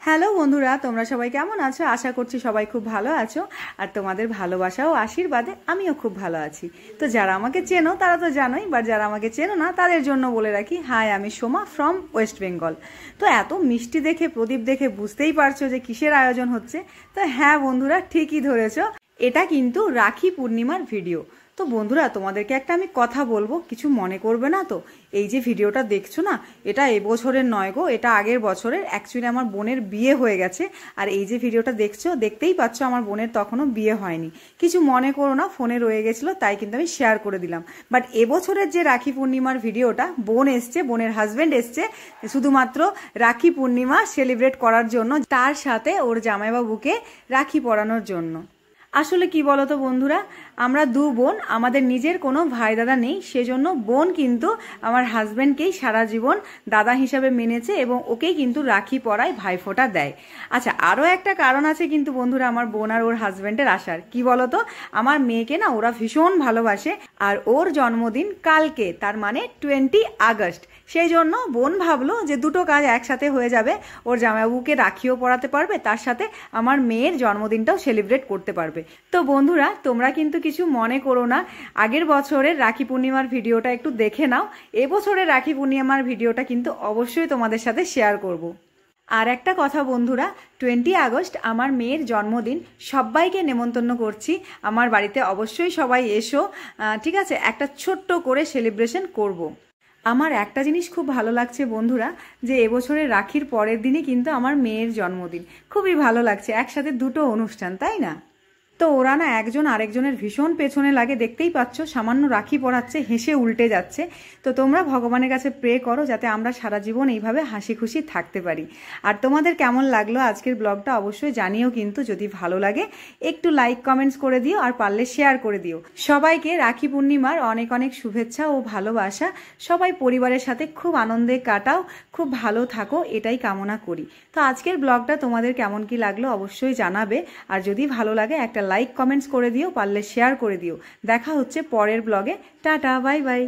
Hello বন্ধুরা, তোমরা সবাই কেমন আছো? আশা করছি সবাই খুব ভালো আছো। আর তোমাদের ভালোবাসা ও আশীর্বাদে আমিও খুব ভালো আছি। তো যারা আমাকে চেনো তারা তো জানোই, বা যারা আমাকে চেনো না তাদের জন্য বলে রাখি, হাই, আমি সোমা ফ্রম ওয়েস্ট বেঙ্গল। তো এত মিষ্টি দেখে, প্রদীপ দেখে বুঝতেই পারছো যে কিসের আয়োজন হচ্ছে। তো হ্যাঁ বন্ধুরা, ঠিকই ধরেছো, এটা কিন্তু রাখি পূর্ণিমার ভিডিও। তো বন্ধুরা, তোমাদেরকে একটা আমি কথা বলবো, কিছু মনে করবে না তো? এই যে ভিডিওটা দেখছো না, এটা এবছরের নয় গো, এটা আগের বছরের। অ্যাকচুয়ালি আমার বোনের বিয়ে হয়ে গেছে। আর এই যে ভিডিওটা দেখছো, দেখতেই পাচ্ছ আমার বোনের তখনও বিয়ে হয়নি। কিছু মনে করো না, ফোনে রয়ে গেছিলো তাই কিন্তু আমি শেয়ার করে দিলাম। বাট এবছরের যে রাখি পূর্ণিমার ভিডিওটা, বোন এসছে, বোনের হাজব্যান্ড এসছে শুধুমাত্র রাখি পূর্ণিমা সেলিব্রেট করার জন্য, তার সাথে ওর জামাইবাবুকে রাখি পরানোর জন্য। আসলে কি বলতো বন্ধুরা, আমরা দু বোন, আমাদের নিজের কোনো ভাই দাদা নেই, সেজন্য বোন কিন্তু আমার হাজব্যান্ডকেই সারা জীবন দাদা হিসাবে মেনেছে এবং ওকেই কিন্তু রাখি পরায়, ভাইফোঁটা দেয়। আচ্ছা, আরও একটা কারণ আছে কিন্তু বন্ধুরা আমার বোন আর ওর হাজব্যান্ডের আসার। কি বলতো, আমার মেয়েকে না ওরা ভীষণ ভালোবাসে, আর ওর জন্মদিন কালকে, তার মানে 20 আগস্ট। সেই জন্য বোন ভাবলো যে দুটো কাজ একসাথে হয়ে যাবে, ওর জামাইবাবুকে রাখিও পরাতে পারবে, তার সাথে আমার মেয়ের জন্মদিনটাও সেলিব্রেট করতে পারবে। তো বন্ধুরা, তোমরা কিন্তু কিছু মনে করো না, আগের বছরের রাখি পূর্ণিমার ভিডিওটা একটু দেখে নাও। এবছরের রাখি পূর্ণিমার ভিডিওটা কিন্তু অবশ্যই তোমাদের সাথে শেয়ার করব। আর একটা কথা বন্ধুরা, 20 আগস্ট আমার মেয়ের জন্মদিন, সবাইকে নেমন্তন্ন করছি আমার বাড়িতে, অবশ্যই সবাই এসো, ঠিক আছে? একটা ছোট্ট করে সেলিব্রেশন করব। আমার একটা জিনিস খুব ভালো লাগছে বন্ধুরা, যে এবছরের রাখির পরের দিনই কিন্তু আমার মেয়ের জন্মদিন। খুবই ভালো লাগছে, একসাথে দুটো অনুষ্ঠান, তাই না? তো ওরা না একজন আরেকজনের ভীষণ পেছনে লাগে, দেখতেই পাচ্ছ, সামান্য রাখি পরাচ্ছে, হেসে উল্টে যাচ্ছে। তো তোমরা ভগবানের কাছে প্রে করো যাতে আমরা সারা জীবন এইভাবে হাসি খুশি থাকতে পারি। আর তোমাদের কেমন লাগলো আজকের ব্লগটা অবশ্যই জানিও, কিন্তু যদি ভালো লাগে একটু লাইক কমেন্টস করে দিও, আর পারলে শেয়ার করে দিও। সবাইকে রাখি পূর্ণিমার অনেক অনেক শুভেচ্ছা ও ভালোবাসা। সবাই পরিবারের সাথে খুব আনন্দে কাটাও, খুব ভালো থাকো, এটাই কামনা করি। তো আজকের ব্লগটা তোমাদের কেমন কি লাগলো অবশ্যই জানাবে, আর যদি ভালো লাগে একটা লাইক কমেন্টস করে দিও, পারলে শেয়ার করে দিও। দেখা হচ্ছে পরের ব্লগে। Tata, bye bye.